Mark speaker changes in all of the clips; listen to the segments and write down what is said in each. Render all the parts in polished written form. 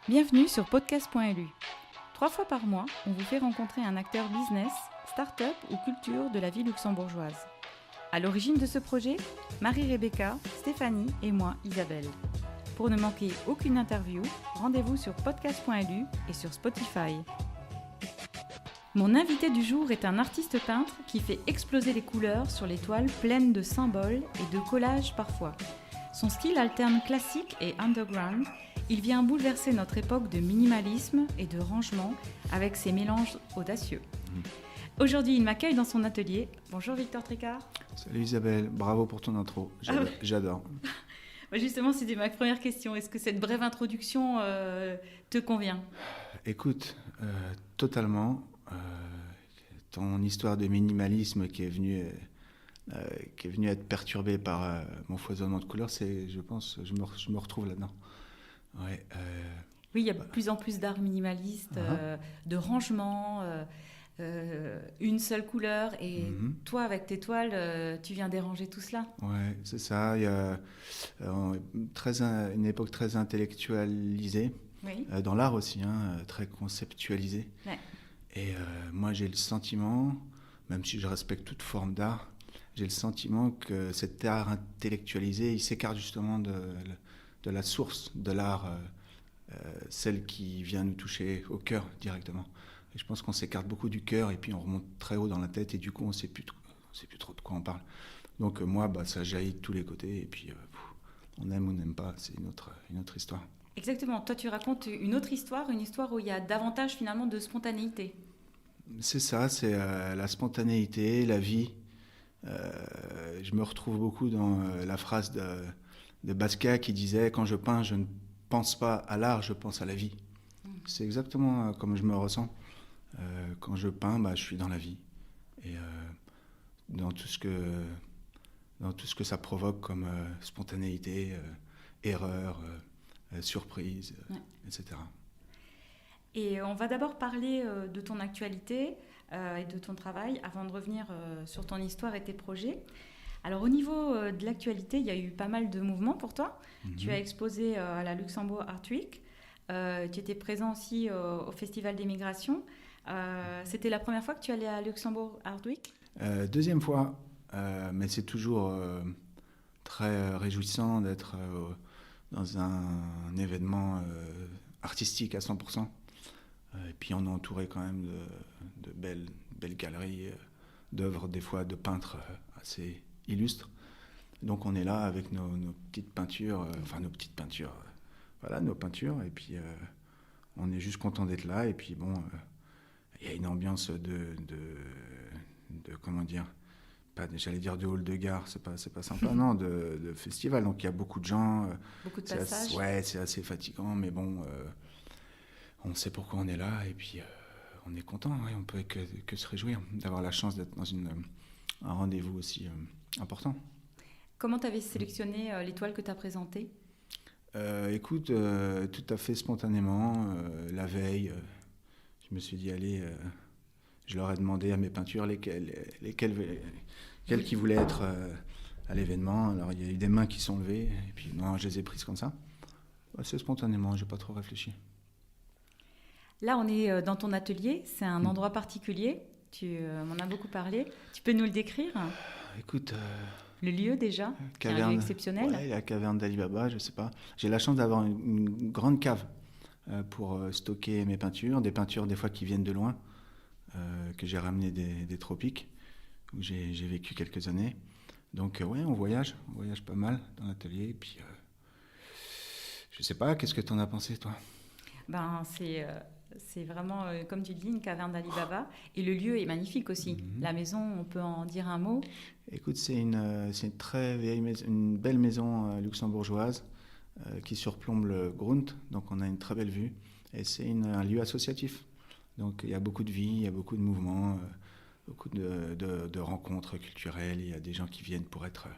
Speaker 1: Bienvenue sur podcast.lu. 3 fois par mois, on vous fait rencontrer un acteur business, start-up ou culture de la vie luxembourgeoise. À l'origine de ce projet, Marie-Rebecca, Stéphanie et moi, Isabelle. Pour ne manquer aucune interview, rendez-vous sur podcast.lu et sur Spotify. Mon invité du jour est un artiste peintre qui fait exploser les couleurs sur les toiles pleines de symboles et de collages parfois. Son style alterne classique et underground. Il vient bouleverser notre époque de minimalisme et de rangement avec ses mélanges audacieux. Aujourd'hui, il m'accueille dans son atelier. Bonjour Victor Tricard.
Speaker 2: Salut Isabelle, bravo pour ton intro, j'adore.
Speaker 1: Justement, c'était ma première question. Est-ce que cette brève introduction te convient ?
Speaker 2: Écoute, totalement. Ton histoire de minimalisme qui est venue être perturbée par mon foisonnement de couleurs, je pense, je me retrouve là-dedans. Ouais,
Speaker 1: oui, il y a de plus en plus d'art minimaliste, de rangement, une seule couleur. Et toi, avec tes toiles, tu viens déranger tout cela.
Speaker 2: Ouais, c'est ça. Il y a une époque très intellectualisée,
Speaker 1: oui.
Speaker 2: Dans l'art aussi, très conceptualisée.
Speaker 1: Ouais.
Speaker 2: Et moi, j'ai le sentiment, même si je respecte toute forme d'art, j'ai le sentiment que cet art intellectualisé, il s'écarte justement de la source de l'art, celle qui vient nous toucher au cœur directement. Et je pense qu'on s'écarte beaucoup du cœur et puis on remonte très haut dans la tête et du coup on ne sait plus trop de quoi on parle. Donc moi, ça jaillit de tous les côtés et puis on aime ou n'aime pas, c'est une autre histoire.
Speaker 1: Exactement. Toi, tu racontes une autre histoire, une histoire où il y a davantage finalement de spontanéité.
Speaker 2: C'est ça, c'est la spontanéité, la vie. Je me retrouve beaucoup dans la phrase de Basquiat qui disait « Quand je peins, je ne pense pas à l'art, je pense à la vie ». C'est exactement comme je me ressens. Quand je peins, je suis dans la vie. Et dans tout ce que ça provoque comme spontanéité, erreur, surprise, etc.
Speaker 1: Et on va d'abord parler de ton actualité et de ton travail avant de revenir sur ton histoire et tes projets. Alors au niveau de l'actualité, il y a eu pas mal de mouvements pour toi. Tu as exposé à la Luxembourg Art Week. Tu étais présent aussi au Festival des Migrations. C'était la première fois que tu allais à Luxembourg Art Week ?
Speaker 2: Deuxième fois, mais c'est toujours très réjouissant d'être dans un événement artistique à 100%. Et puis on est entouré quand même de belles galeries d'œuvres, des fois de peintres assez illustres. Donc on est là avec nos petites peintures, nos peintures, et puis on est juste content d'être là. Et puis bon, il y a une ambiance de comment dire, j'allais dire de hall de gare, c'est pas sympa, non, de festival. Donc il y a beaucoup de gens.
Speaker 1: Beaucoup de passages.
Speaker 2: C'est assez fatigant, mais bon, on sait pourquoi on est là, et puis on est content. On peut que se réjouir d'avoir la chance d'être dans un rendez-vous aussi important.
Speaker 1: Comment tu avais sélectionné les toiles que tu as présentées ?
Speaker 2: Écoute, tout à fait spontanément, la veille, je me suis dit, allez, je leur ai demandé à mes peintures lesquelles qui voulaient être à l'événement. Alors il y a eu des mains qui sont levées, et puis non, je les ai prises comme ça. C'est spontanément, j'ai pas trop réfléchi. Là,
Speaker 1: on est dans ton atelier, c'est un endroit particulier, tu m'en as beaucoup parlé. Tu peux nous le décrire ?
Speaker 2: Écoute...
Speaker 1: Le lieu déjà,
Speaker 2: caverne,
Speaker 1: un lieu exceptionnel.
Speaker 2: Ouais, la caverne d'Ali Baba, je sais pas. J'ai la chance d'avoir une grande cave pour stocker mes peintures, des peintures des fois qui viennent de loin, que j'ai ramenées des tropiques, où j'ai vécu quelques années. Donc on voyage pas mal dans l'atelier. Et puis, je sais pas, qu'est-ce que tu en as pensé, toi ?
Speaker 1: C'est vraiment, comme tu dis, une caverne d'Ali Baba. Et le lieu est magnifique aussi. La maison, on peut en dire un mot ?
Speaker 2: Écoute, c'est une très vieille maison, une belle maison luxembourgeoise qui surplombe le Grund. Donc on a une très belle vue. Et c'est un lieu associatif. Donc il y a beaucoup de vie, il y a beaucoup de mouvements, beaucoup de rencontres culturelles. Il y a des gens qui viennent pour être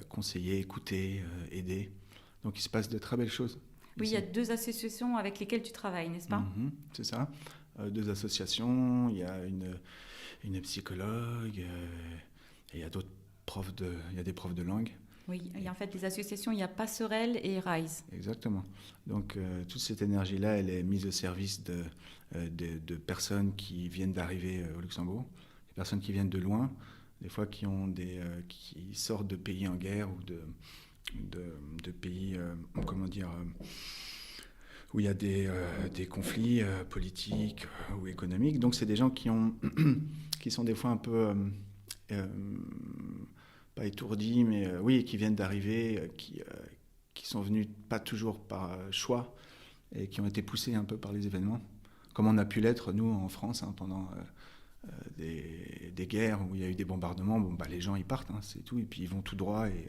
Speaker 2: conseillés, écoutés, aidés. Donc il se passe de très belles choses.
Speaker 1: Oui, il y a 2 associations avec lesquelles tu travailles, n'est-ce pas ?
Speaker 2: C'est ça. 2 associations, il y a une psychologue, et il y a des profs de langue.
Speaker 1: Oui, et en fait, les associations, il y a Passerelle et Rise.
Speaker 2: Exactement. Donc toute cette énergie-là, elle est mise au service de personnes qui viennent d'arriver au Luxembourg, des personnes qui viennent de loin, des fois qui sortent de pays en guerre ou de pays, comment dire, où il y a des conflits politiques ou économiques. Donc c'est des gens qui sont des fois un peu euh, pas étourdis, mais oui, qui viennent d'arriver, qui sont venus pas toujours par choix et qui ont été poussés un peu par les événements, comme on a pu l'être nous en France pendant des guerres où il y a eu des bombardements. Bon, bah, les gens ils partent, c'est tout, et puis ils vont tout droit et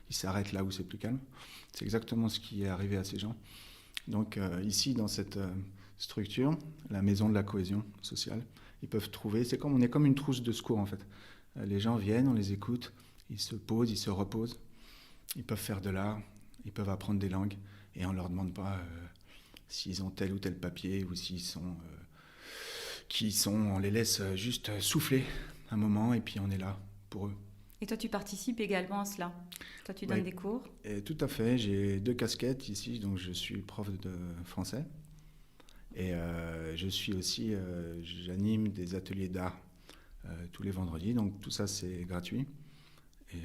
Speaker 2: ils s'arrêtent là où c'est plus calme. C'est exactement ce qui est arrivé à ces gens. Donc ici, dans cette structure, la maison de la cohésion sociale, ils peuvent trouver, on est comme une trousse de secours en fait. Les gens viennent, on les écoute, ils se posent, ils se reposent, ils peuvent faire de l'art, ils peuvent apprendre des langues, et on ne leur demande pas s'ils ont tel ou tel papier, ou on les laisse juste souffler un moment, et puis on est là pour eux.
Speaker 1: Et toi, tu participes également à cela? Toi, tu donnes des cours?
Speaker 2: Et tout à fait, j'ai 2 casquettes ici, donc je suis prof de français, et j'anime des ateliers d'art tous les vendredis, donc tout ça c'est gratuit. Et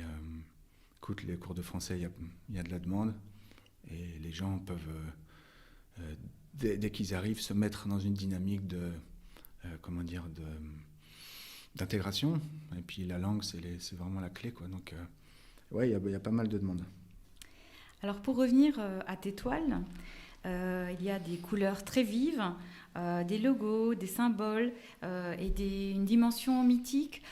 Speaker 2: écoute, les cours de français, il y a de la demande, et les gens peuvent, dès qu'ils arrivent, se mettre dans une dynamique d'intégration. Et puis la langue, c'est vraiment la clé, quoi. Donc, ouais, il y a pas mal de demandes.
Speaker 1: Alors pour revenir à tes toiles, il y a des couleurs très vives, des logos, des symboles et une dimension mythique.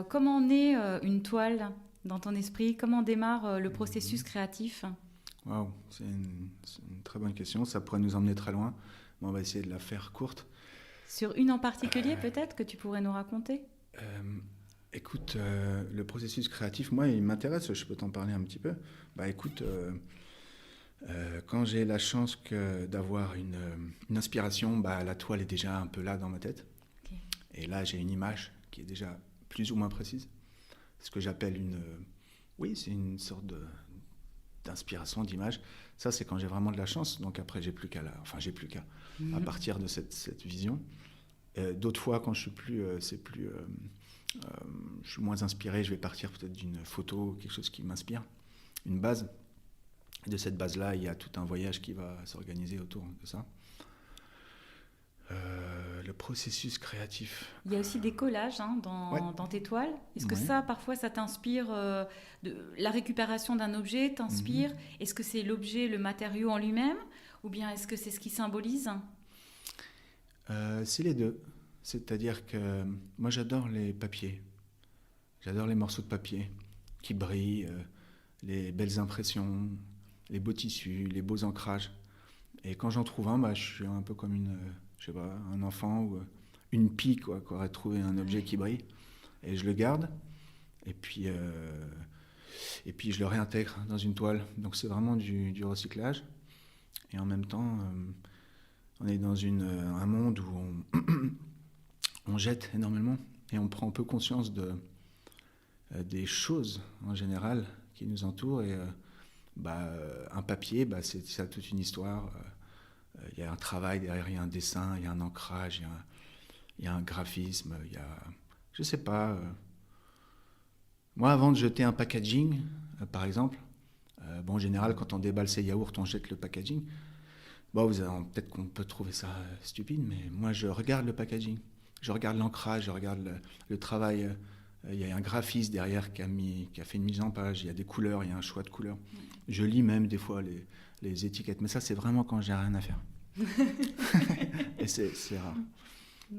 Speaker 1: Comment naît une toile dans ton esprit? Comment démarre le processus créatif?
Speaker 2: Waouh, c'est une très bonne question. Ça pourrait nous emmener très loin, mais on va essayer de la faire courte.
Speaker 1: Sur une en particulier, peut-être, que tu pourrais nous raconter?
Speaker 2: Écoute, le processus créatif, moi, il m'intéresse. Je peux t'en parler un petit peu. Bah, écoute, quand j'ai la chance d'avoir une inspiration, bah, la toile est déjà un peu là dans ma tête. Okay. Et là, j'ai une image qui est déjà plus ou moins précise. Ce que j'appelle c'est une sorte d'inspiration, d'image. Ça, c'est quand j'ai vraiment de la chance. Donc après, j'ai plus qu'à à partir de cette vision. D'autres fois, quand je suis je suis moins inspiré, je vais partir peut-être d'une photo, quelque chose qui m'inspire, une base. Et de cette base-là, il y a tout un voyage qui va s'organiser autour de ça. Le processus créatif.
Speaker 1: Il y a aussi des collages dans tes toiles. Est-ce que ça, parfois, ça t'inspire la récupération d'un objet t'inspire? Est-ce que c'est l'objet, le matériau en lui-même? Ou bien est-ce que c'est ce qui symbolise?
Speaker 2: C'est les deux. C'est-à-dire que moi, j'adore les papiers. J'adore les morceaux de papier qui brillent, les belles impressions, les beaux tissus, les beaux ancrages. Et quand j'en trouve un, je suis un peu comme un enfant ou une pie qui aurait trouvé un objet qui brille. Et je le garde. Et puis je le réintègre dans une toile. Donc c'est vraiment du recyclage. Et en même temps, on est dans un monde où on jette énormément. Et on prend un peu conscience des choses en général qui nous entourent. Et un papier, ça a toute une histoire. Il y a un travail derrière, il y a un dessin, il y a un ancrage, il y a un graphisme, il y a... Je sais pas. Moi, avant de jeter un packaging, par exemple, en général, quand on déballe ses yaourts, on jette le packaging. Peut-être qu'on peut trouver ça stupide, mais moi, je regarde le packaging. Je regarde l'ancrage, je regarde le travail. Il y a un graphiste derrière qui a fait une mise en page. Il y a des couleurs, il y a un choix de couleurs. Je lis même des fois les étiquettes. Mais ça, c'est vraiment quand j'ai rien à faire. Et c'est rare.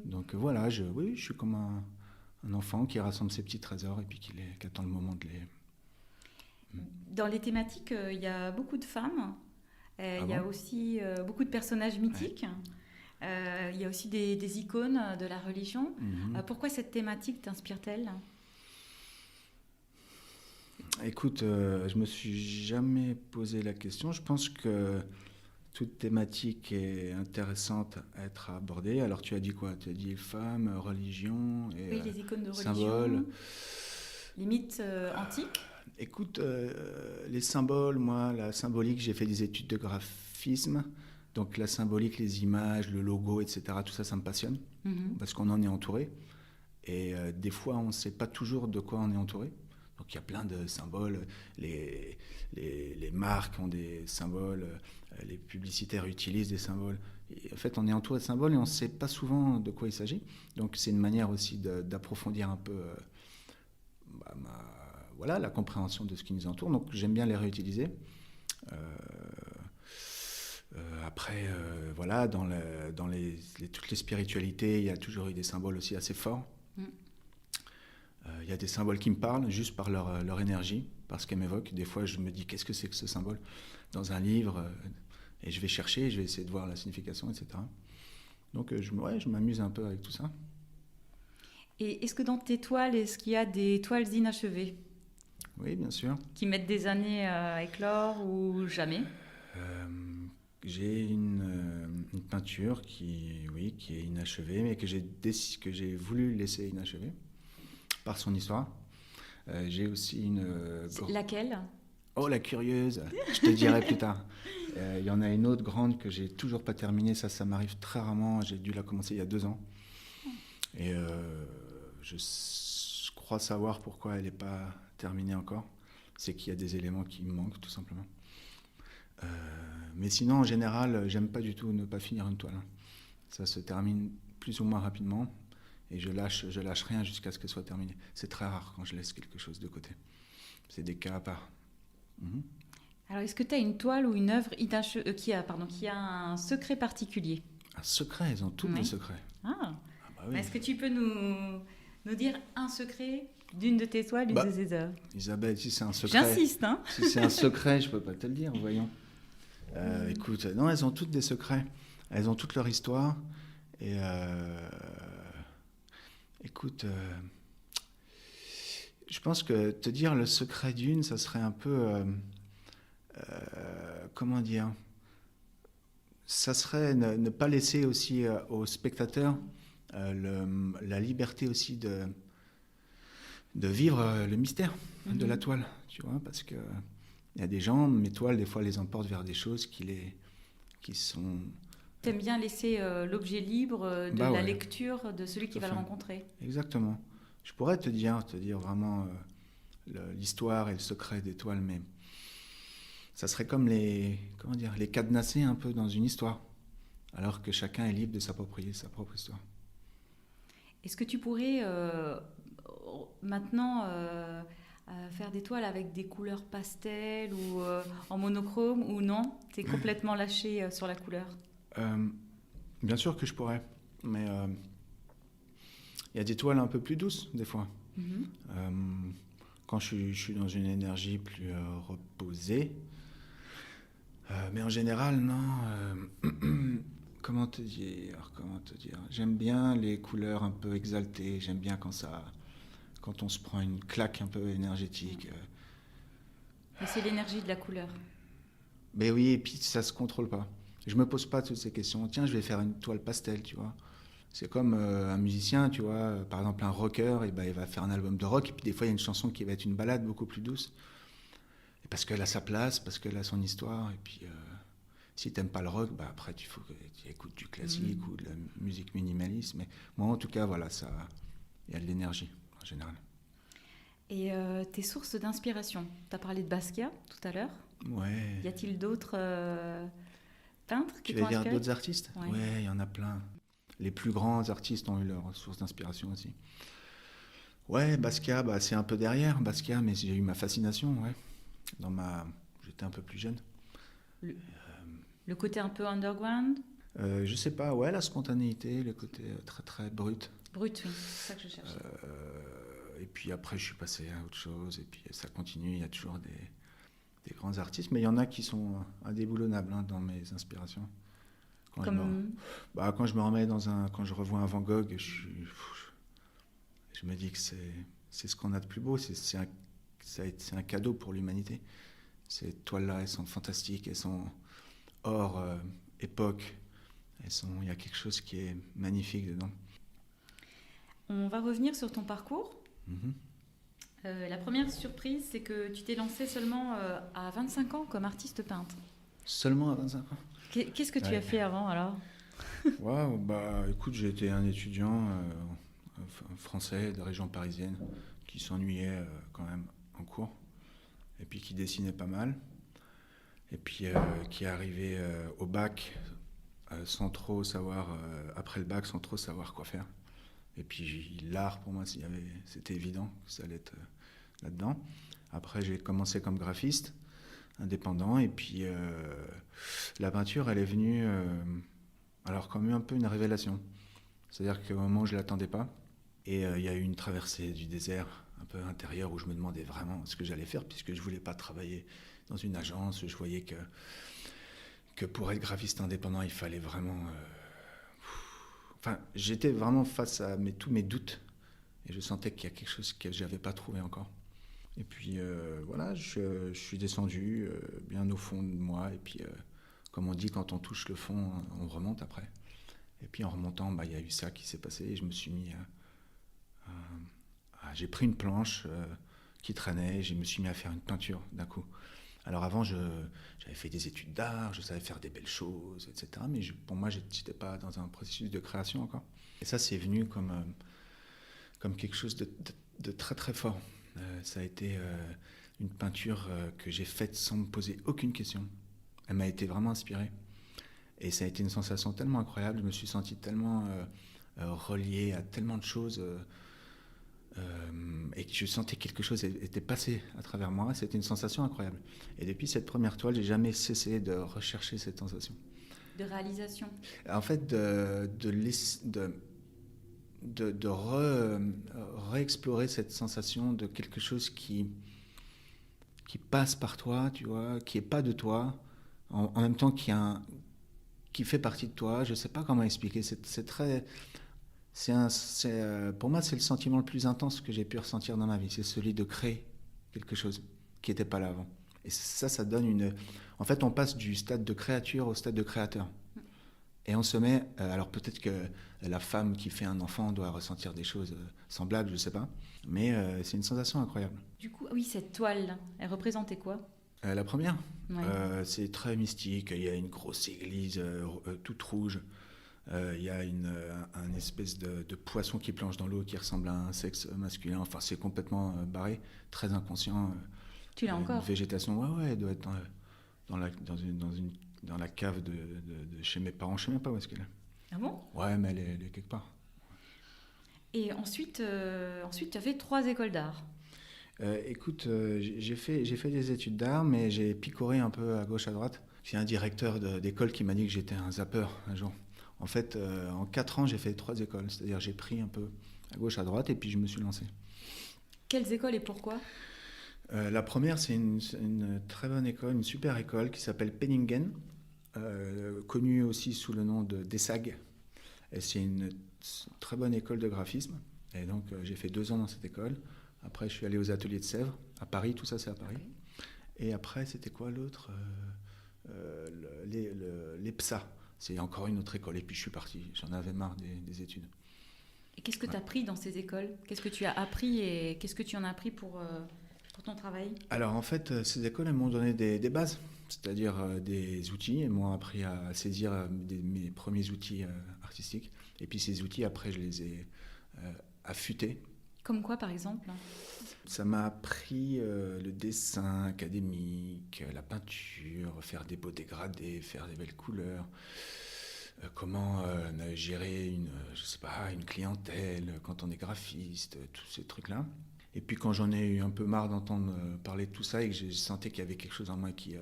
Speaker 2: Donc voilà, je suis comme un enfant qui rassemble ses petits trésors et puis qui attend le moment de les...
Speaker 1: Dans les thématiques, il y a beaucoup de femmes. Il y a aussi beaucoup de personnages mythiques. Il y a aussi des icônes de la religion. Pourquoi cette thématique t'inspire-t-elle?
Speaker 2: Écoute, je me suis jamais posé la question. Je pense que toute thématique est intéressante à être abordée. Alors tu as dit quoi? Tu as dit femmes, religion et
Speaker 1: les icônes de
Speaker 2: symboles.
Speaker 1: Religion, les mythes antiques.
Speaker 2: Écoute, les symboles, moi, la symbolique, j'ai fait des études de graphisme. Donc la symbolique, les images, le logo, etc., tout ça, ça me passionne.
Speaker 1: Mhm.
Speaker 2: Parce qu'on en est entouré. Et des fois, on ne sait pas toujours de quoi on est entouré. Donc il y a plein de symboles. Les marques ont des symboles. Les publicitaires utilisent des symboles. Et en fait, on est entouré de symboles et on ne sait pas souvent de quoi il s'agit. Donc c'est une manière aussi d'approfondir un peu voilà, la compréhension de ce qui nous entoure. Donc j'aime bien les réutiliser. Euh, Après, voilà, toutes les spiritualités, il y a toujours eu des symboles aussi assez forts.
Speaker 1: Mm.
Speaker 2: Il y a des symboles qui me parlent juste par leur énergie, parce qu'elles m'évoquent. Des fois, je me dis, qu'est-ce que c'est que ce symbole dans un livre et je vais chercher, je vais essayer de voir la signification, etc. Donc, je m'amuse un peu avec tout ça.
Speaker 1: Et est-ce que dans tes toiles, est-ce qu'il y a des toiles inachevées
Speaker 2: Oui, bien sûr.
Speaker 1: qui mettent des années à éclore ou jamais?
Speaker 2: Euh, j'ai une peinture oui, qui est inachevée, mais que j'ai voulu laisser inachevée par son histoire. J'ai aussi
Speaker 1: Laquelle?
Speaker 2: Oh, la curieuse, je te dirai plus tard. Il y en a une autre grande que j'ai toujours pas terminée, ça m'arrive très rarement, j'ai dû la commencer il y a 2 ans. Et je crois savoir pourquoi elle n'est pas terminée encore. C'est qu'il y a des éléments qui me manquent, tout simplement. Euh, mais sinon, en général, j'aime pas du tout ne pas finir une toile. Ça se termine plus ou moins rapidement et je lâche rien jusqu'à ce qu'elle soit terminée. C'est très rare quand je laisse quelque chose de côté. C'est des cas à part. Mhm.
Speaker 1: Alors, est-ce que tu as une toile ou une œuvre qui a un secret particulier?
Speaker 2: Un secret, elles ont toutes
Speaker 1: Oui.
Speaker 2: des secrets.
Speaker 1: Ah,
Speaker 2: Ah bah oui.
Speaker 1: est-ce que tu peux nous dire un secret d'une de tes toiles, d'une
Speaker 2: Bah,
Speaker 1: de tes œuvres?
Speaker 2: Isabelle, si c'est un secret,
Speaker 1: J'insiste, hein?
Speaker 2: si c'est un secret, je peux pas te le dire, voyons. Écoute, non, elles ont toutes des secrets. Elles ont toute leur histoire. Et écoute, je pense que te dire le secret d'une, ça serait un peu, comment dire, ça serait ne pas laisser aussi aux spectateurs la liberté aussi de vivre le mystère de la toile, tu vois, parce que il y a des gens, mes toiles, des fois, les emportent vers des choses qui sont...
Speaker 1: T'aimes bien laisser l'objet libre de
Speaker 2: Bah
Speaker 1: la
Speaker 2: ouais,
Speaker 1: lecture de celui qui
Speaker 2: tout à
Speaker 1: va le
Speaker 2: fait.
Speaker 1: rencontrer.
Speaker 2: Exactement. Je pourrais te dire vraiment l'histoire et le secret des toiles, mais ça serait comme comment dire, les cadenasser un peu dans une histoire, alors que chacun est libre de s'approprier sa propre histoire.
Speaker 1: Est-ce que tu pourrais maintenant faire des toiles avec des couleurs pastel ou en monochrome ou non? T'es complètement lâché sur la couleur.
Speaker 2: Euh, Bien sûr que je pourrais, mais il y a des toiles un peu plus douces, des fois.
Speaker 1: Mhm.
Speaker 2: Euh, Quand je suis dans une énergie plus reposée. Mais en général, non. Comment te dire, J'aime bien les couleurs un peu exaltées. J'aime bien quand on se prend une claque un peu énergétique.
Speaker 1: Mais c'est l'énergie de la couleur.
Speaker 2: Mais oui, et puis ça se contrôle pas. Je me pose pas toutes ces questions. Tiens, je vais faire une toile pastel, tu vois. C'est comme un musicien, tu vois, par exemple un rocker, et ben, il va faire un album de rock, et puis des fois il y a une chanson qui va être une balade beaucoup plus douce. Et parce qu'elle a sa place, parce qu'elle a son histoire, et puis si t'aimes pas le rock, bah après il faut que tu écoutes du classique ou de la musique minimaliste. Mais moi en tout cas, voilà, il y a de l'énergie en général.
Speaker 1: Et tes sources d'inspiration? Tu as parlé de Basquiat tout à l'heure.
Speaker 2: Ouais.
Speaker 1: Y a-t-il d'autres peintres qui
Speaker 2: Tu
Speaker 1: t'ont
Speaker 2: veux dire
Speaker 1: inspiré?
Speaker 2: d'autres artistes?
Speaker 1: Ouais.
Speaker 2: Ouais, il y en a plein. Les plus grands artistes ont eu leur source d'inspiration aussi. Ouais, Basquiat, bah, c'est un peu derrière Basquiat, mais j'ai eu ma fascination, ouais. J'étais un peu plus jeune.
Speaker 1: Le, le côté un peu underground?
Speaker 2: Je sais pas, ouais, la spontanéité, le côté très très brut.
Speaker 1: Brut, oui, c'est ça que je cherchais.
Speaker 2: Et puis après, je suis passé à autre chose, et puis ça continue. Il y a toujours des grands artistes, mais il y en a qui sont indéboulonnables hein, dans mes inspirations. Quand je me remets quand je revois un Van Gogh, je me dis que c'est ce qu'on a de plus beau. C'est un cadeau pour l'humanité. Ces toiles-là, elles sont fantastiques, elles sont hors époque. Il y a quelque chose qui est magnifique dedans.
Speaker 1: On va revenir sur ton parcours.
Speaker 2: Mhm.
Speaker 1: La première surprise, c'est que tu t'es lancé seulement à 25 ans comme artiste peintre.
Speaker 2: Seulement à 25 ans.
Speaker 1: Qu'est-ce que tu as fait avant alors?
Speaker 2: Waouh, bah écoute, j'ai été un étudiant français de région parisienne qui s'ennuyait quand même en cours et puis qui dessinait pas mal et puis qui est arrivé au bac sans trop savoir, après le bac, sans trop savoir quoi faire. Et puis l'art, pour moi, c'était évident que ça allait être là-dedans. Après, j'ai commencé comme graphiste, indépendant, et puis la peinture, elle est venue, alors comme un peu une révélation. C'est-à-dire qu'au moment où je ne l'attendais pas, et il y a eu une traversée du désert un peu intérieur où je me demandais vraiment ce que j'allais faire, puisque je ne voulais pas travailler dans une agence. Je voyais que pour être graphiste indépendant, il fallait vraiment... Enfin, j'étais vraiment face à tous mes doutes et je sentais qu'il y a quelque chose que je n'avais pas trouvé encore. Et puis voilà, je suis descendu bien au fond de moi et puis comme on dit, quand on touche le fond, on remonte après. Et puis en remontant, bah, y a eu ça qui s'est passé et je me suis mis j'ai pris une planche qui traînait et je me suis mis à faire une peinture d'un coup. Alors avant, j'avais fait des études d'art, je savais faire des belles choses, etc. Mais pour moi, je n'étais pas dans un processus de création encore. Et ça, c'est venu comme quelque chose de très très fort. Ça a été une peinture que j'ai faite sans me poser aucune question. Elle m'a été vraiment inspirée. Et ça a été une sensation tellement incroyable. Je me suis senti tellement relié à tellement de choses. Et que je sentais que quelque chose était passé à travers moi. C'était une sensation incroyable. Et depuis cette première toile, j'ai jamais cessé de rechercher cette sensation.
Speaker 1: De réalisation.
Speaker 2: En fait, de réexplorer cette sensation de quelque chose qui passe par toi, tu vois, qui est pas de toi, en même temps qui fait partie de toi. Je sais pas comment expliquer. C'est très pour moi, c'est le sentiment le plus intense que j'ai pu ressentir dans ma vie. C'est celui de créer quelque chose qui n'était pas là avant. Et ça donne En fait, on passe du stade de créature au stade de créateur. Et on se met... alors peut-être que la femme qui fait un enfant doit ressentir des choses semblables, je ne sais pas. Mais c'est une sensation incroyable.
Speaker 1: Du coup, oui, cette toile, elle représentait quoi?
Speaker 2: La première,
Speaker 1: ouais.
Speaker 2: C'est très mystique. Il y a une grosse église toute rouge. Il y a un espèce de poisson qui planche dans l'eau qui ressemble à un sexe masculin. Enfin, c'est complètement barré, très inconscient.
Speaker 1: Tu l'as encore?
Speaker 2: Une végétation, ouais, elle doit être dans la cave de chez mes parents. Je ne sais même pas où est-ce qu'elle est.
Speaker 1: Ah bon?
Speaker 2: Ouais, mais elle est quelque part.
Speaker 1: Et ensuite tu as fait 3 écoles d'art.
Speaker 2: Écoute, j'ai fait des études d'art, mais j'ai picoré un peu à gauche, à droite. C'est un directeur d'école qui m'a dit que j'étais un zappeur un jour. En fait, en 4 ans, j'ai fait 3 écoles. C'est-à-dire j'ai pris un peu à gauche, à droite, et puis je me suis lancé.
Speaker 1: Quelles écoles et pourquoi?
Speaker 2: La première, c'est une très bonne école, une super école qui s'appelle Penningen, connue aussi sous le nom d'ESSAG. Et c'est une très bonne école de graphisme. Et donc, j'ai fait 2 ans dans cette école. Après, je suis allé aux ateliers de Sèvres, à Paris. Tout ça, c'est à Paris. Okay. Et après, c'était quoi l'autre l'EPSA. C'est encore une autre école. Et puis je suis parti. J'en avais marre des études.
Speaker 1: Et qu'est-ce que tu as appris dans ces écoles? Qu'est-ce que tu as appris et qu'est-ce que tu en as appris pour ton travail?
Speaker 2: Alors en fait, ces écoles, elles m'ont donné des bases, c'est-à-dire des outils. Elles m'ont appris à saisir mes premiers outils artistiques. Et puis ces outils, après, je les ai affûtés.
Speaker 1: Comme quoi, par exemple?
Speaker 2: Ça m'a appris le dessin académique, la peinture, faire des beaux dégradés, faire des belles couleurs, comment gérer une clientèle quand on est graphiste, tous ces trucs-là. Et puis quand j'en ai eu un peu marre d'entendre parler de tout ça et que j'ai senti qu'il y avait quelque chose en moi qui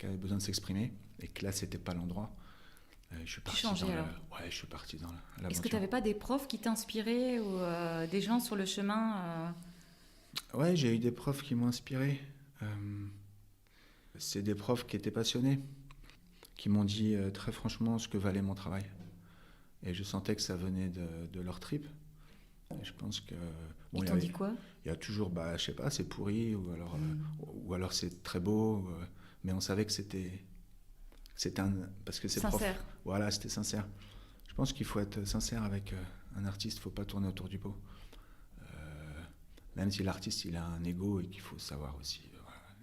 Speaker 2: avait besoin de s'exprimer et que là, c'était pas l'endroit, je suis parti dans l'aventure.
Speaker 1: Est-ce que tu n'avais pas des profs qui t'inspiraient ou des gens sur le chemin
Speaker 2: Ouais, j'ai eu des profs qui m'ont inspiré. C'est des profs qui étaient passionnés, qui m'ont dit très franchement ce que valait mon travail. Et je sentais que ça venait de leur tripes. Et je pense que...
Speaker 1: Ils t'ont dit quoi?
Speaker 2: Il y a toujours, je sais pas, c'est pourri, ou alors c'est très beau, mais on savait que c'était parce que c'est
Speaker 1: sincère.
Speaker 2: Prof. Voilà, c'était sincère. Je pense qu'il faut être sincère avec un artiste, il ne faut pas tourner autour du pot. Même si l'artiste, il a un ego et qu'il faut savoir aussi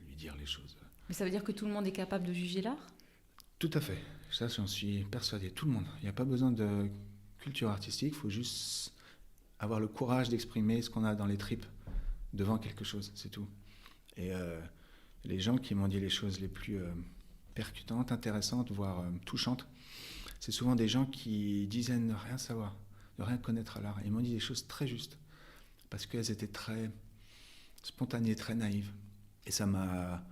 Speaker 2: lui dire les choses.
Speaker 1: Mais ça veut dire que tout le monde est capable de juger l'art ?
Speaker 2: Tout à fait. Ça, j'en suis persuadé. Tout le monde. Il n'y a pas besoin de culture artistique. Il faut juste avoir le courage d'exprimer ce qu'on a dans les tripes devant quelque chose. C'est tout. Et les gens qui m'ont dit les choses les plus percutantes, intéressantes, voire touchantes, c'est souvent des gens qui disaient ne rien savoir, ne rien connaître à l'art. Ils m'ont dit des choses très justes, parce qu'elles étaient très spontanées, très naïves. Et ça m'a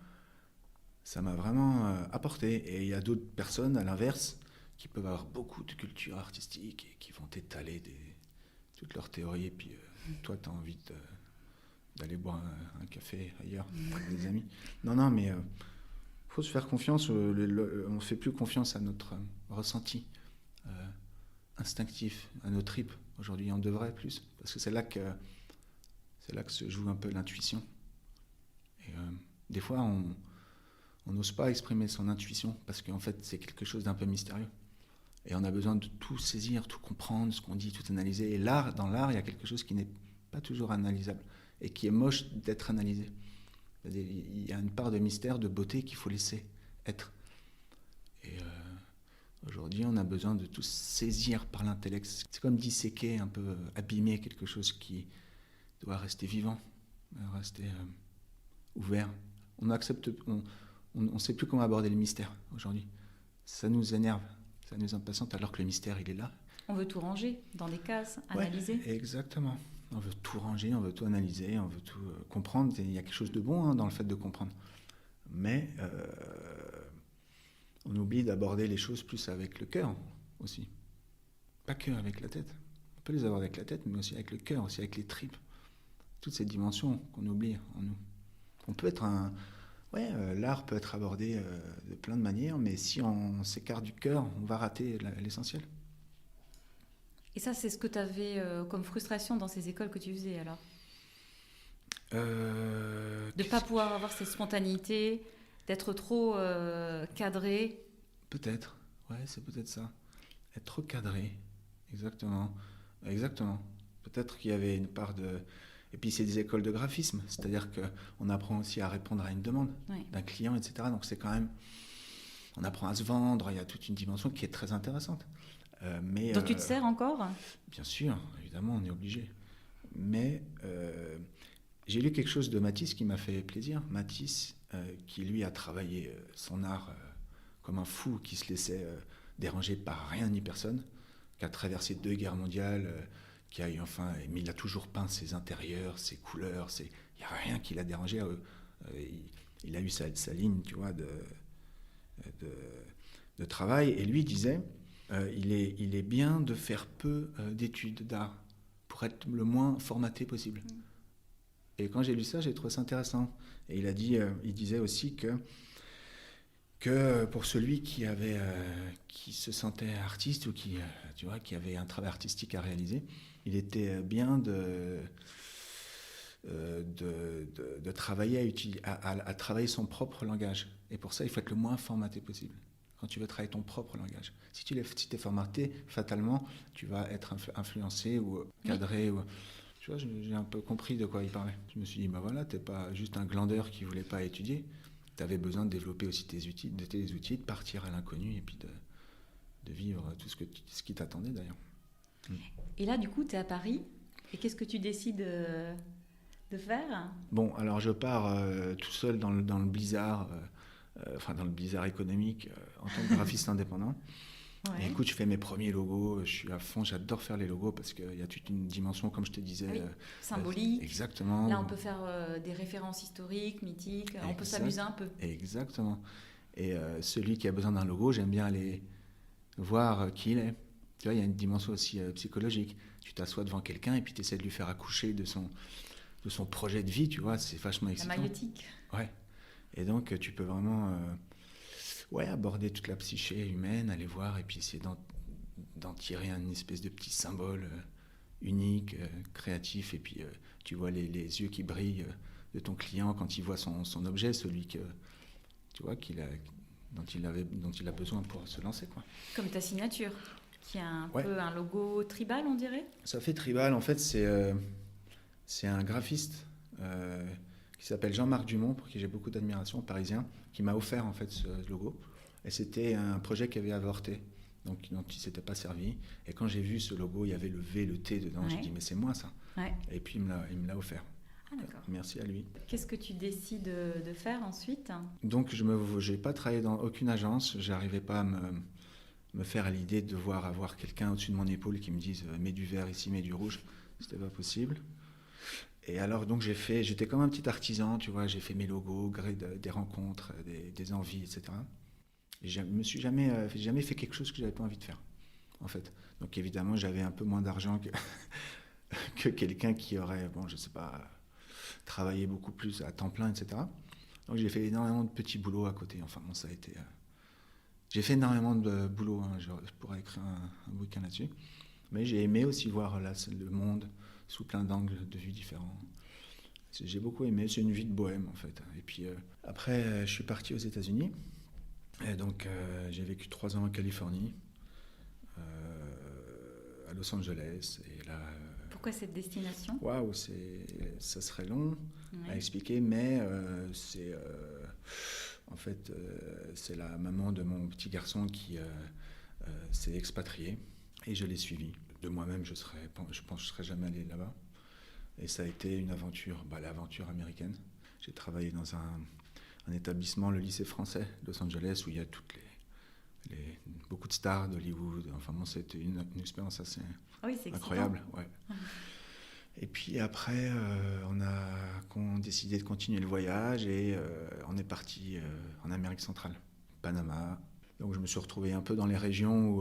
Speaker 2: vraiment apporté. Et il y a d'autres personnes, à l'inverse, qui peuvent avoir beaucoup de culture artistique et qui vont étaler toutes leurs théories. Et puis toi, tu as envie d'aller boire un café ailleurs avec des amis. Non, mais faut se faire confiance. On ne fait plus confiance à notre ressenti instinctif, à nos tripes. Aujourd'hui, on devrait plus, parce que c'est là que se joue un peu l'intuition. Et des fois, on n'ose pas exprimer son intuition, parce qu'en fait, c'est quelque chose d'un peu mystérieux. Et on a besoin de tout saisir, tout comprendre, ce qu'on dit, tout analyser. Et dans l'art, il y a quelque chose qui n'est pas toujours analysable, et qui est moche d'être analysé. Il y a une part de mystère, de beauté qu'il faut laisser être. Et aujourd'hui, on a besoin de tout saisir par l'intellect. C'est comme disséquer, un peu abîmer quelque chose qui doit rester vivant, rester ouvert. On ne sait plus comment aborder le mystère aujourd'hui. Ça nous énerve, ça nous impatiente, alors que le mystère, il est là.
Speaker 1: On veut tout ranger dans des cases, analyser.
Speaker 2: Ouais, exactement. On veut tout ranger, on veut tout analyser, on veut tout comprendre. Il y a quelque chose de bon dans le fait de comprendre. Mais on oublie d'aborder les choses plus avec le cœur aussi. Pas que avec la tête. On peut les aborder avec la tête, mais aussi avec le cœur, aussi avec les tripes. Toutes ces dimensions qu'on oublie en nous. On peut être l'art peut être abordé de plein de manières, mais si on s'écarte du cœur, on va rater l'essentiel.
Speaker 1: Et ça, c'est ce que tu avais comme frustration dans ces écoles que tu faisais, alors ? De ne pas pouvoir avoir cette spontanéité, d'être trop cadré.
Speaker 2: Peut-être, c'est peut-être ça. Être trop cadré, exactement. Peut-être qu'il y avait une part de... Et puis c'est des écoles de graphisme, c'est-à-dire qu'on apprend aussi à répondre à une demande d'un client, etc. Donc c'est quand même... On apprend à se vendre, il y a toute une dimension qui est très intéressante.
Speaker 1: Donc tu te sers encore ?
Speaker 2: Bien sûr, évidemment, on est obligé. Mais j'ai lu quelque chose de Matisse qui m'a fait plaisir. Matisse, qui lui a travaillé son art comme un fou, qui se laissait déranger par rien ni personne, qui a traversé 2 guerres mondiales, mais il a toujours peint ses intérieurs, ses couleurs. Il n'y a rien qui l'a dérangé. Il a eu sa ligne, tu vois, de travail. Et lui disait... il est bien de faire peu d'études d'art pour être le moins formaté possible. Et quand j'ai lu ça, j'ai trouvé ça intéressant. Et il disait aussi que pour celui qui se sentait artiste ou qui avait un travail artistique à réaliser, il était bien de travailler à travailler son propre langage. Et pour ça, il faut être le moins formaté possible. Quand tu veux travailler ton propre langage. Si tu es formaté, fatalement, tu vas être influencé ou cadré. Ou... Tu vois, j'ai un peu compris de quoi il parlait. Je me suis dit, t'es pas juste un glandeur qui voulait pas étudier. Tu avais besoin de développer aussi tes outils, de partir à l'inconnu et puis de vivre tout ce qui t'attendait d'ailleurs.
Speaker 1: Et là, du coup, tu es à Paris. Et qu'est-ce que tu décides de faire ?
Speaker 2: Bon, alors je pars tout seul dans le blizzard... dans le blizzard économique en tant que graphiste indépendant. Ouais. Et écoute, je fais mes premiers logos, je suis à fond, j'adore faire les logos parce qu'il y a toute une dimension, comme je te disais...
Speaker 1: symbolique.
Speaker 2: Exactement.
Speaker 1: Là, on peut faire des références historiques, mythiques, on peut s'amuser un peu.
Speaker 2: Exactement. Et celui qui a besoin d'un logo, j'aime bien aller voir qui il est. Tu vois, il y a une dimension aussi psychologique. Tu t'assois devant quelqu'un et puis tu essaies de lui faire accoucher de son projet de vie, tu vois, c'est vachement excitant.
Speaker 1: La maïeutique.
Speaker 2: Ouais. Et donc, tu peux vraiment aborder toute la psyché humaine, aller voir et puis essayer d'en tirer une espèce de petit symbole unique, créatif. Et puis, tu vois les yeux qui brillent de ton client quand il voit son objet, celui que, tu vois, dont il a besoin pour se lancer, quoi.
Speaker 1: Comme ta signature, qui a un peu un logo tribal, on dirait ?
Speaker 2: Ça fait tribal. En fait, c'est un graphiste qui s'appelle Jean-Marc Dumont, pour qui j'ai beaucoup d'admiration, parisien, qui m'a offert en fait ce logo. Et c'était un projet qui avait avorté, donc dont il ne s'était pas servi. Et quand j'ai vu ce logo, il y avait le V, le T dedans, j'ai dit mais c'est moi ça. Et puis il me l'a offert.
Speaker 1: Ah, d'accord.
Speaker 2: Merci à lui.
Speaker 1: Qu'est-ce que tu décides de faire ensuite?
Speaker 2: Donc je n'ai pas travaillé dans aucune agence, j'arrivais pas à me faire à l'idée de devoir avoir quelqu'un au-dessus de mon épaule qui me dise mets du vert ici, mets du rouge. C'était pas possible. Et alors donc j'étais comme un petit artisan, tu vois, j'ai fait mes logos, des rencontres, des envies, etc. Et je me suis jamais fait quelque chose que j'avais pas envie de faire, en fait. Donc évidemment j'avais un peu moins d'argent que quelqu'un qui aurait, bon je sais pas, travaillé beaucoup plus à temps plein, etc. Donc j'ai fait énormément de petits boulots à côté. Enfin bon, ça a été... J'ai fait énormément de boulot, hein. Je pourrais écrire un bouquin là-dessus. Mais j'ai aimé aussi voir le monde sous plein d'angles de vue différents. J'ai beaucoup aimé, c'est une vie de bohème en fait. Et puis après, je suis parti aux États-Unis. Et donc j'ai vécu 3 ans en Californie, à Los Angeles. Et là,
Speaker 1: pourquoi cette destination?
Speaker 2: Waouh, ça serait long à expliquer, mais en fait, c'est la maman de mon petit garçon qui s'est expatriée et je l'ai suivie. De moi-même, je pense que je ne serais jamais allé là-bas. Et ça a été une aventure, l'aventure américaine. J'ai travaillé dans un établissement, le lycée français de Los Angeles, où il y a beaucoup de stars d'Hollywood. Enfin bon, c'était une expérience assez incroyable. Ouais. Et puis après, on a décidé de continuer le voyage et on est parti en Amérique centrale, Panama. Donc je me suis retrouvé un peu dans les régions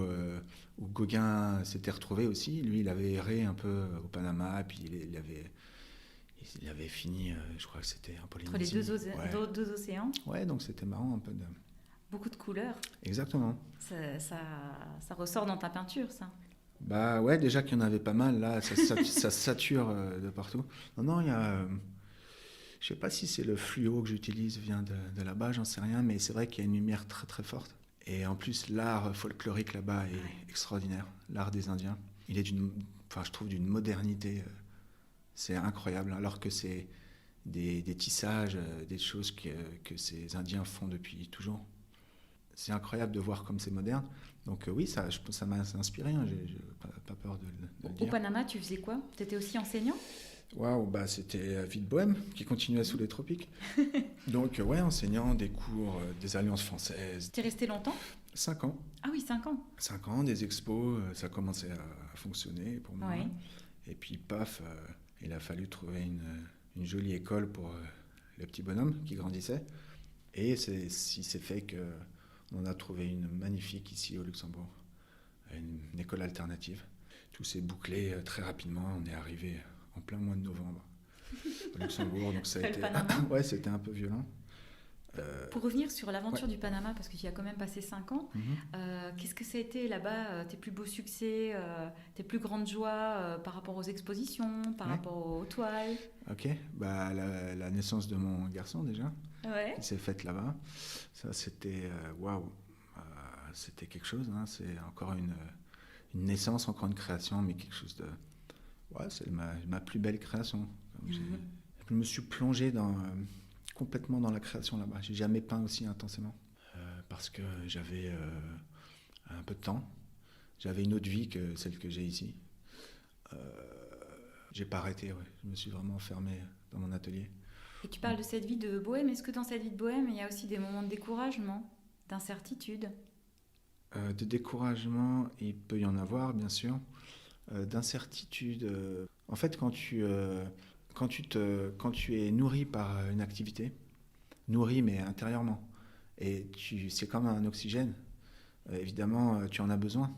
Speaker 2: où Gauguin s'était retrouvé aussi. Lui, il avait erré un peu au Panama, puis il avait fini, je crois que c'était en Polynésie.
Speaker 1: Entre les deux océans.
Speaker 2: Ouais, donc c'était marrant un peu de...
Speaker 1: Beaucoup de couleurs.
Speaker 2: Exactement.
Speaker 1: Ça ressort dans ta peinture, ça.
Speaker 2: Bah ouais, déjà qu'il y en avait pas mal, là, ça sature de partout. Non, il y a... je sais pas si c'est le fluo que j'utilise vient de là-bas, j'en sais rien, mais c'est vrai qu'il y a une lumière très très forte. Et en plus, l'art folklorique là-bas est extraordinaire, l'art des Indiens. Il est je trouve d'une modernité, c'est incroyable, alors que c'est des tissages, des choses que ces Indiens font depuis toujours. C'est incroyable de voir comme c'est moderne. Donc oui, ça m'a inspiré, hein, j'ai pas peur de le dire.
Speaker 1: Au Panama, tu faisais quoi? Tu étais aussi enseignant?
Speaker 2: Waouh, c'était la vie de bohème qui continuait sous les tropiques. Donc ouais, enseignant des cours des alliances françaises.
Speaker 1: Tu es resté longtemps?
Speaker 2: 5 ans.
Speaker 1: Ah oui, 5 ans.
Speaker 2: 5 ans, des expos, ça commençait à fonctionner pour moi.
Speaker 1: Oui.
Speaker 2: Et puis paf, il a fallu trouver une jolie école pour le petit bonhomme qui grandissait. Et c'est fait qu'on a trouvé une magnifique ici au Luxembourg, une école alternative. Tout s'est bouclé très rapidement, on est arrivé en plein mois de novembre au Luxembourg, donc ça a été... ouais, c'était un peu violent.
Speaker 1: Pour revenir sur l'aventure du Panama, parce que tu y as quand même passé 5 ans, qu'est-ce que ça a été là-bas, tes plus beaux succès, tes plus grandes joies par rapport aux expositions, par rapport aux toiles?
Speaker 2: Ok, la naissance de mon garçon déjà, qui s'est faite là-bas, ça c'était waouh, c'était quelque chose, hein, c'est encore une naissance, encore une création, mais quelque chose de... Ouais, c'est ma plus belle création. Je me suis plongé complètement dans la création là-bas. J'ai jamais peint aussi intensément parce que j'avais un peu de temps. J'avais une autre vie que celle que j'ai ici. J'ai pas arrêté, ouais. Je me suis vraiment enfermé dans mon atelier.
Speaker 1: Et tu parles de cette vie de bohème. Est-ce que dans cette vie de bohème, il y a aussi des moments de découragement, d'incertitude?
Speaker 2: De découragement, il peut y en avoir, bien sûr. D'incertitude. En fait, quand tu es nourri par une activité, nourri mais intérieurement, et c'est comme un oxygène, évidemment, tu en as besoin.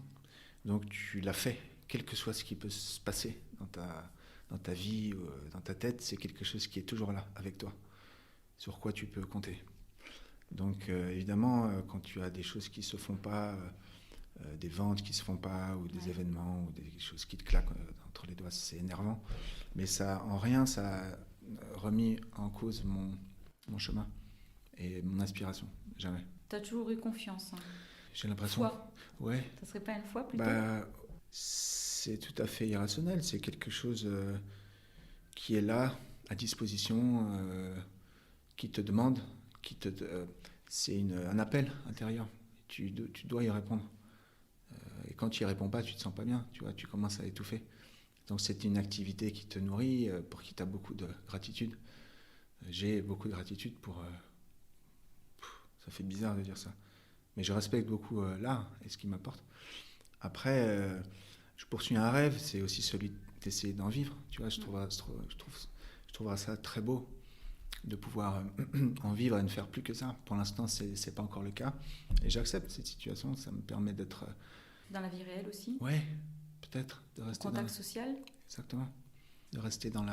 Speaker 2: Donc tu l'as fait, quel que soit ce qui peut se passer dans ta vie, dans ta tête, c'est quelque chose qui est toujours là, avec toi, sur quoi tu peux compter. Donc évidemment, quand tu as des choses qui ne se font pas, des ventes qui ne se font pas, ou des événements, ou des choses qui te claquent entre les doigts, c'est énervant. Mais en rien, ça a remis en cause mon chemin et mon inspiration, jamais.
Speaker 1: Tu as toujours eu confiance, hein.
Speaker 2: J'ai l'impression...
Speaker 1: Foi.
Speaker 2: Ouais.
Speaker 1: Ça serait pas une foi plutôt?
Speaker 2: C'est tout à fait irrationnel, c'est quelque chose qui est là, à disposition, qui te demande, c'est un appel intérieur. Tu dois y répondre. Et quand tu y réponds pas, tu te sens pas bien. Tu vois, tu commences à étouffer. Donc c'est une activité qui te nourrit, pour qui tu as beaucoup de gratitude. J'ai beaucoup de gratitude pour... ça fait bizarre de dire ça. Mais je respecte beaucoup l'art et ce qu'il m'apporte. Après, je poursuis un rêve, c'est aussi celui d'essayer d'en vivre. Tu vois, je trouve ça très beau de pouvoir en vivre et ne faire plus que ça. Pour l'instant, c'est pas encore le cas. Et j'accepte cette situation, ça me permet d'être...
Speaker 1: Dans la vie réelle aussi.
Speaker 2: Ouais, peut-être. De rester
Speaker 1: contact social.
Speaker 2: Exactement. De rester dans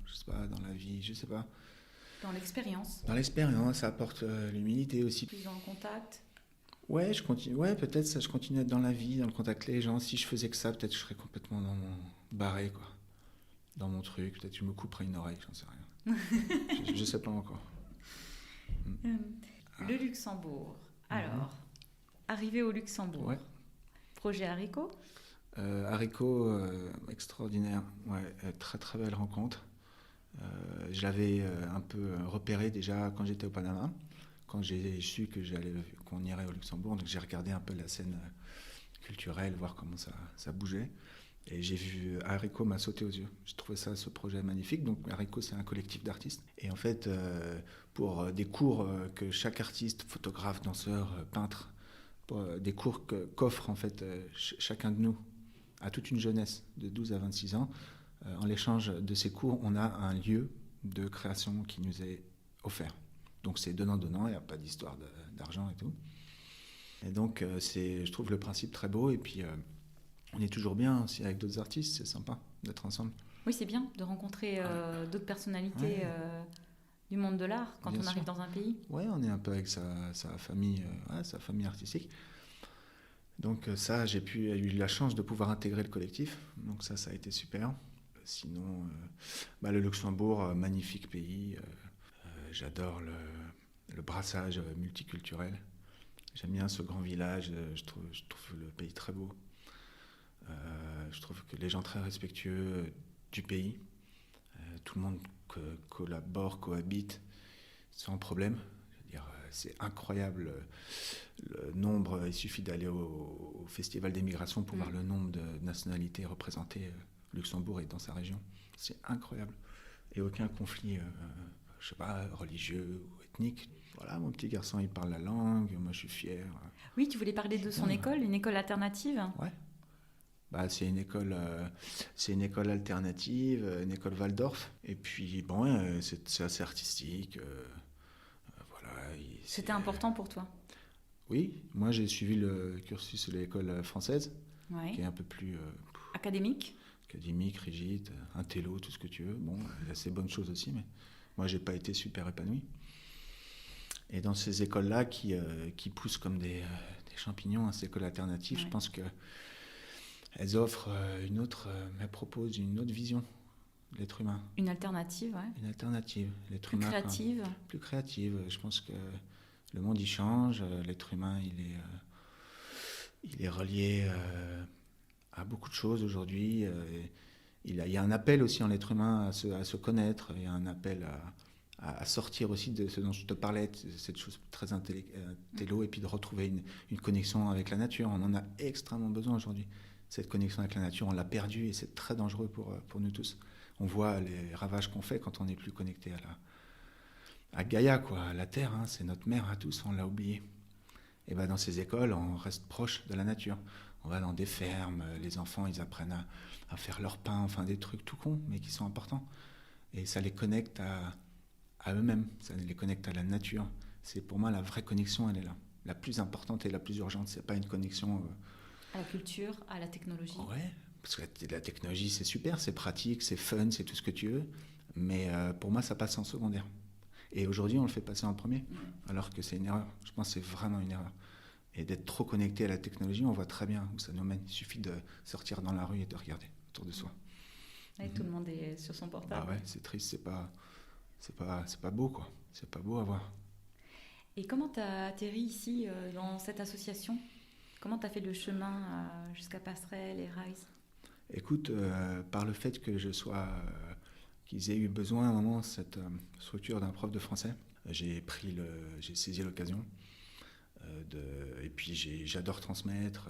Speaker 2: je sais pas, dans la vie, je sais pas.
Speaker 1: Dans l'expérience.
Speaker 2: Dans l'expérience, ça apporte l'humilité aussi.
Speaker 1: Plus dans le contact.
Speaker 2: Ouais, je continue. Ouais, peut-être ça, je continue à être dans la vie, dans le contact avec les gens. Si je faisais que ça, peut-être je serais complètement dans mon barré, quoi. Dans mon truc. Peut-être je me couperais une oreille, j'en sais rien. je sais pas encore.
Speaker 1: Le Luxembourg. Alors, arrivé au Luxembourg.
Speaker 2: Ouais.
Speaker 1: Projet Haricot.
Speaker 2: Haricot, extraordinaire. Ouais, très très belle rencontre. Je l'avais un peu repéré déjà quand j'étais au Panama, quand j'ai su qu'on irait au Luxembourg. Donc j'ai regardé un peu la scène culturelle, voir comment ça bougeait. Et j'ai vu Haricot m'a sauté aux yeux. J'ai trouvé ce projet magnifique. Donc Haricot, c'est un collectif d'artistes. Et en fait, pour des cours que chaque artiste, photographe, danseur, peintre, des cours qu'offre en fait chacun de nous à toute une jeunesse de 12 à 26 ans, en l'échange de ces cours, on a un lieu de création qui nous est offert. Donc c'est donnant-donnant, il n'y a pas d'histoire d'argent et tout. Et donc je trouve le principe très beau. Et puis on est toujours bien aussi avec d'autres artistes, c'est sympa d'être ensemble.
Speaker 1: Oui, c'est bien de rencontrer d'autres personnalités du monde de l'art quand bien on arrive dans un pays.
Speaker 2: Oui, on est un peu avec sa famille artistique. Donc ça, j'ai eu la chance de pouvoir intégrer le collectif. Donc ça a été super. Sinon, le Luxembourg, magnifique pays. J'adore le brassage multiculturel. J'aime bien ce grand village. Je trouve le pays très beau. Je trouve que les gens très respectueux du pays. Tout le monde collabore, cohabite sans problème. C'est incroyable le nombre. Il suffit d'aller au Festival des migrations pour voir le nombre de nationalités représentées. Luxembourg est dans sa région. C'est incroyable. Et aucun conflit, je sais pas, religieux ou ethnique. Voilà, mon petit garçon, il parle la langue. Moi, je suis fier.
Speaker 1: Oui, tu voulais parler de son école, une école alternative.
Speaker 2: Ouais. C'est une école alternative, une école Waldorf. Et puis, bon, c'est assez artistique.
Speaker 1: C'était important pour toi?
Speaker 2: Oui, moi j'ai suivi le cursus de l'école française, qui est un peu plus...
Speaker 1: académique,
Speaker 2: rigide, intello, tout ce que tu veux. Bon, il y a ces bonnes choses aussi, mais moi j'ai pas été super épanoui. Et dans ces écoles-là qui poussent comme des champignons, ces écoles alternatives, je pense qu'elles offrent elles proposent une autre vision de l'être humain.
Speaker 1: Une alternative,
Speaker 2: Une alternative. L'être
Speaker 1: plus
Speaker 2: humain,
Speaker 1: créative.
Speaker 2: Plus créative. Je pense que le monde, il change. L'être humain, il est relié à beaucoup de choses aujourd'hui. Il y a un appel aussi en l'être humain à se connaître. Il y a un appel à sortir aussi de ce dont je te parlais, cette chose très intello, et puis de retrouver une connexion avec la nature. On en a extrêmement besoin aujourd'hui. Cette connexion avec la nature, on l'a perdue et c'est très dangereux pour nous tous. On voit les ravages qu'on fait quand on n'est plus connecté à Gaïa, quoi, à la Terre. C'est notre mère à tous, on l'a oublié. Et dans ces écoles, on reste proche de la nature. On va dans des fermes, les enfants, ils apprennent à faire leur pain, enfin des trucs tout cons, mais qui sont importants. Et ça les connecte à eux-mêmes, ça les connecte à la nature. C'est pour moi la vraie connexion, elle est là. La plus importante et la plus urgente, c'est pas une connexion...
Speaker 1: à la culture, à la technologie.
Speaker 2: Ouais, parce que la technologie, c'est super, c'est pratique, c'est fun, c'est tout ce que tu veux. Mais pour moi, ça passe en secondaire. Et aujourd'hui, on le fait passer en premier, alors que c'est une erreur. Je pense que c'est vraiment une erreur. Et d'être trop connecté à la technologie, on voit très bien où ça nous mène. Il suffit de sortir dans la rue et de regarder autour de soi.
Speaker 1: Et tout le monde est sur son portable.
Speaker 2: Ah ouais, c'est triste, c'est pas beau, quoi. C'est pas beau à voir.
Speaker 1: Et comment tu as atterri ici, dans cette association? Comment tu as fait le chemin jusqu'à Passerelle et Rise?
Speaker 2: Écoute, par le fait que je sois qu'ils aient eu besoin à un moment de cette structure d'un prof de français. J'ai saisi l'occasion. Et puis j'adore transmettre.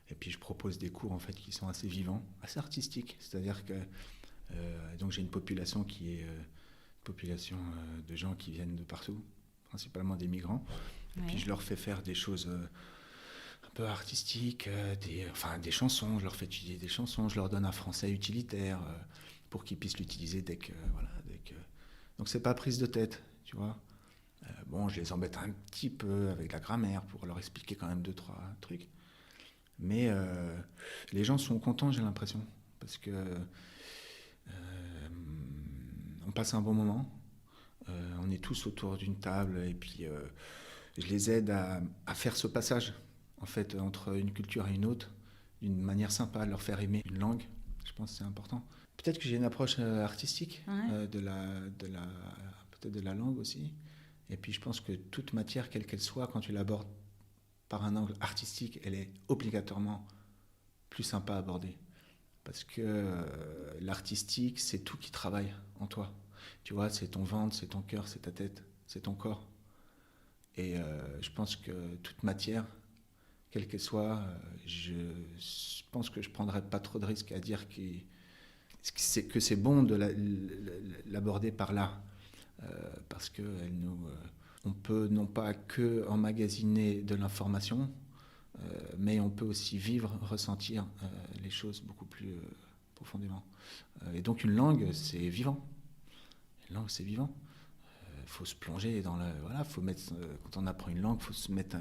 Speaker 2: Et puis je propose des cours en fait qui sont assez vivants, assez artistiques. C'est-à-dire que donc j'ai une population qui est une population de gens qui viennent de partout, principalement des migrants. Et puis je leur fais faire des choses un peu artistiques, des chansons. Je leur fais étudier des chansons. Je leur donne un français utilitaire pour qu'ils puissent l'utiliser dès que. Donc c'est pas prise de tête, tu vois. Je les embête un petit peu avec la grammaire pour leur expliquer quand même 2-3 trucs. Mais les gens sont contents, j'ai l'impression, parce que on passe un bon moment. On est tous autour d'une table et puis je les aide à faire ce passage en fait entre une culture et une autre d'une manière sympa, leur faire aimer une langue. Je pense que c'est important. Peut-être que j'ai une approche artistique peut-être de la langue aussi. Et puis je pense que toute matière, quelle qu'elle soit, quand tu l'abordes par un angle artistique, elle est obligatoirement plus sympa à aborder. Parce que l'artistique, c'est tout qui travaille en toi. Tu vois, c'est ton ventre, c'est ton cœur, c'est ta tête, c'est ton corps. Et je pense que toute matière, quelle qu'elle soit, je pense que je ne prendrais pas trop de risques à dire que c'est bon de l'aborder par là. Parce que on peut non pas que emmagasiner de l'information, mais on peut aussi vivre, ressentir les choses beaucoup plus profondément. Et donc une langue, c'est vivant. Une langue, c'est vivant. Faut se plonger dans faut mettre, quand on apprend une langue, il faut se mettre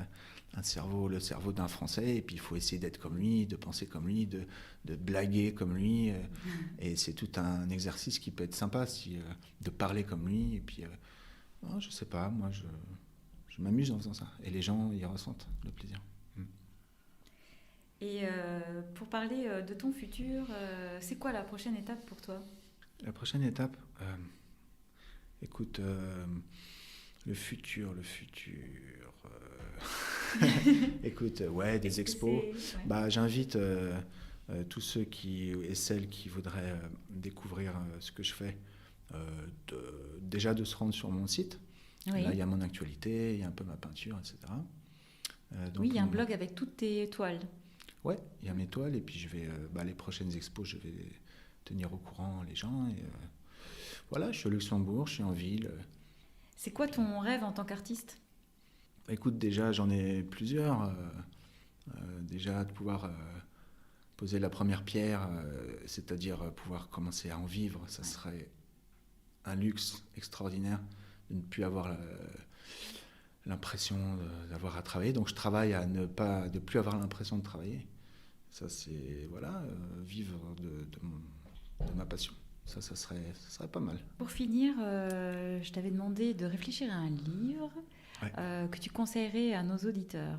Speaker 2: le cerveau d'un Français, et puis il faut essayer d'être comme lui, de penser comme lui, de blaguer comme lui. Et c'est tout un exercice qui peut être sympa, de parler comme lui. Et puis, je sais pas, moi, je m'amuse en faisant ça. Et les gens, ils ressentent le plaisir.
Speaker 1: Et pour parler de ton futur, c'est quoi la prochaine étape pour toi ?
Speaker 2: La prochaine étape, écoute, le futur. Écoute, des expos. J'invite tous ceux et celles qui voudraient découvrir ce que je fais, déjà de se rendre sur mon site. Oui. Là, il y a mon actualité, il y a un peu ma peinture, etc.
Speaker 1: Donc, il y a un blog avec toutes tes toiles.
Speaker 2: Ouais, il y a mes toiles, et puis je vais, les prochaines expos, je vais tenir au courant les gens. Et, je suis au Luxembourg, je suis en ville.
Speaker 1: C'est quoi ton rêve en tant qu'artiste ?
Speaker 2: Écoute, déjà, j'en ai plusieurs. Déjà, de pouvoir poser la première pierre, c'est-à-dire pouvoir commencer à en vivre, ça serait un luxe extraordinaire de ne plus avoir l'impression d'avoir à travailler. Donc, je travaille à de plus avoir l'impression de travailler. Ça, c'est, vivre de ma passion. Ça serait pas mal.
Speaker 1: Pour finir, je t'avais demandé de réfléchir à un livre que tu conseillerais à nos auditeurs.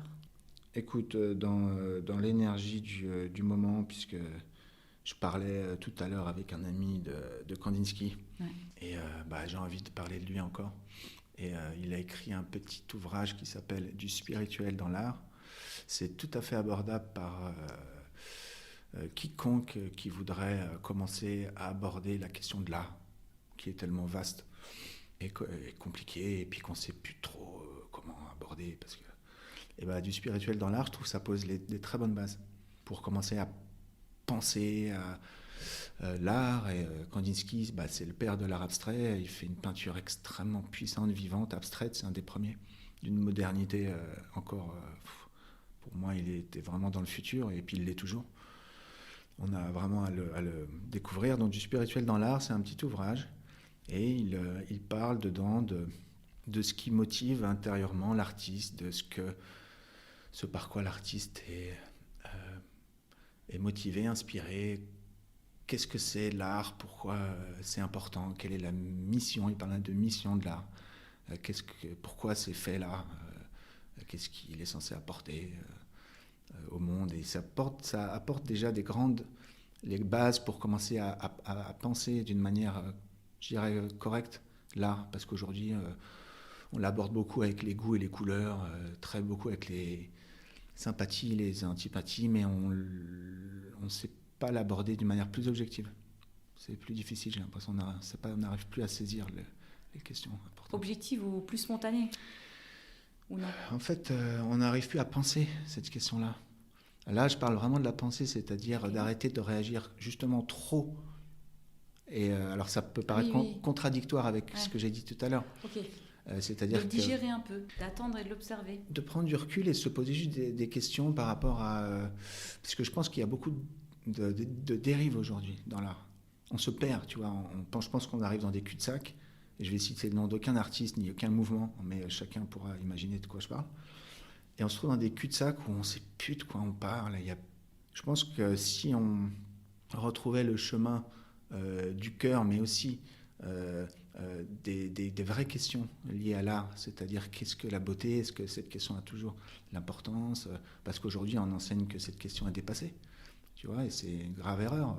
Speaker 2: Écoute, dans l'énergie du moment, puisque je parlais tout à l'heure avec un ami de Kandinsky, et j'ai envie de parler de lui encore. Et il a écrit un petit ouvrage qui s'appelle « Du spirituel dans l'art ». C'est tout à fait abordable par quiconque qui voudrait commencer à aborder la question de l'art, qui est tellement vaste et compliquée, et puis qu'on ne sait plus trop comment aborder, parce que du spirituel dans l'art, je trouve que ça pose des très bonnes bases pour commencer à penser à l'art. Et Kandinsky, c'est le père de l'art abstrait. Il fait une peinture extrêmement puissante, vivante, abstraite. C'est un des premiers d'une modernité encore. Pour moi, il était vraiment dans le futur, et puis il l'est toujours. On a vraiment à le découvrir. Donc, du spirituel dans l'art, c'est un petit ouvrage, et il parle dedans de ce qui motive intérieurement l'artiste, de ce par quoi l'artiste est motivé, inspiré. Qu'est-ce que c'est l'art ? Pourquoi c'est important ? Quelle est la mission ? Il parle de mission de l'art. Pourquoi c'est fait l'art ? Qu'est-ce qu'il est censé apporter au monde ? Et ça apporte déjà les bases pour commencer à penser d'une manière, je dirais, correcte l'art. Parce qu'aujourd'hui, on l'aborde beaucoup avec les goûts et les couleurs, très beaucoup avec les sympathies, les antipathies, mais on ne sait pas l'aborder d'une manière plus objective. C'est plus difficile, j'ai l'impression. On n'arrive plus à saisir les questions importantes.
Speaker 1: Objective ou plus spontané ou non?
Speaker 2: En fait, on n'arrive plus à penser cette question-là. Là, je parle vraiment de la pensée, c'est-à-dire d'arrêter de réagir justement trop. Et alors, ça peut paraître contradictoire avec ce que j'ai dit tout à l'heure.
Speaker 1: Ok.
Speaker 2: C'est-à-dire
Speaker 1: de digérer un peu, d'attendre et de l'observer.
Speaker 2: De prendre du recul et de se poser juste des questions par rapport à... parce que je pense qu'il y a beaucoup de dérives aujourd'hui dans l'art. On se perd, tu vois. Je pense qu'on arrive dans des cul-de-sac. Et je vais citer le nom d'aucun artiste ni aucun mouvement, mais chacun pourra imaginer de quoi je parle. Et on se trouve dans des cul-de-sac où on ne sait plus de quoi on parle. Je pense que si on retrouvait le chemin du cœur, mais aussi des vraies questions liées à l'art, c'est-à-dire qu'est-ce que la beauté, est-ce que cette question a toujours l'importance, parce qu'aujourd'hui on enseigne que cette question est dépassée, tu vois, et c'est une grave erreur.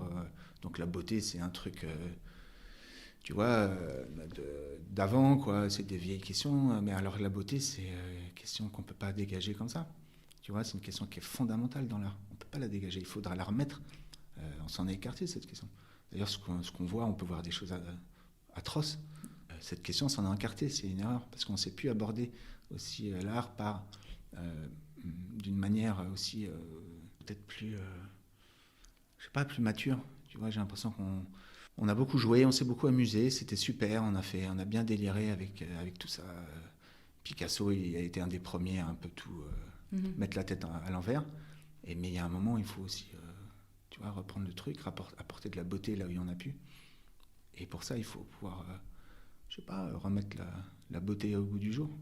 Speaker 2: Donc la beauté c'est un truc, tu vois, d'avant, quoi, c'est des vieilles questions, mais alors la beauté c'est une question qu'on ne peut pas dégager comme ça, tu vois, c'est une question qui est fondamentale dans l'art, on ne peut pas la dégager, il faudra la remettre, on s'en est écarté de cette question. D'ailleurs ce qu'on voit, on peut voir des choses atroce. Cette question s'en a écarté, c'est une erreur, parce qu'on ne sait plus aborder aussi l'art par d'une manière aussi peut-être plus, je sais pas, plus mature. Tu vois, j'ai l'impression qu'on a beaucoup joué, on s'est beaucoup amusé, c'était super, on a bien déliré avec tout ça. Picasso, il a été un des premiers à un peu tout mettre la tête à l'envers. Mais il y a un moment, il faut aussi, tu vois, reprendre le truc, apporter de la beauté là où il y en a pu. Et pour ça, il faut pouvoir, je sais pas, remettre la beauté au goût du jour.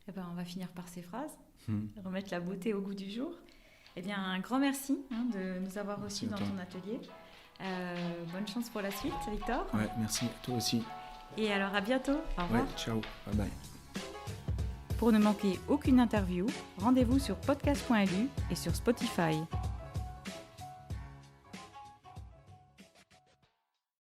Speaker 1: Eh ben, on va finir par ces phrases. Remettre la beauté au goût du jour. Eh bien, un grand merci de nous avoir reçus dans ton atelier. Bonne chance pour la suite, Victor.
Speaker 2: Ouais, merci. Toi aussi.
Speaker 1: Et alors, à bientôt. Au revoir.
Speaker 2: Ouais, ciao. Bye bye.
Speaker 1: Pour ne manquer aucune interview, rendez-vous sur podcast.lu et sur Spotify.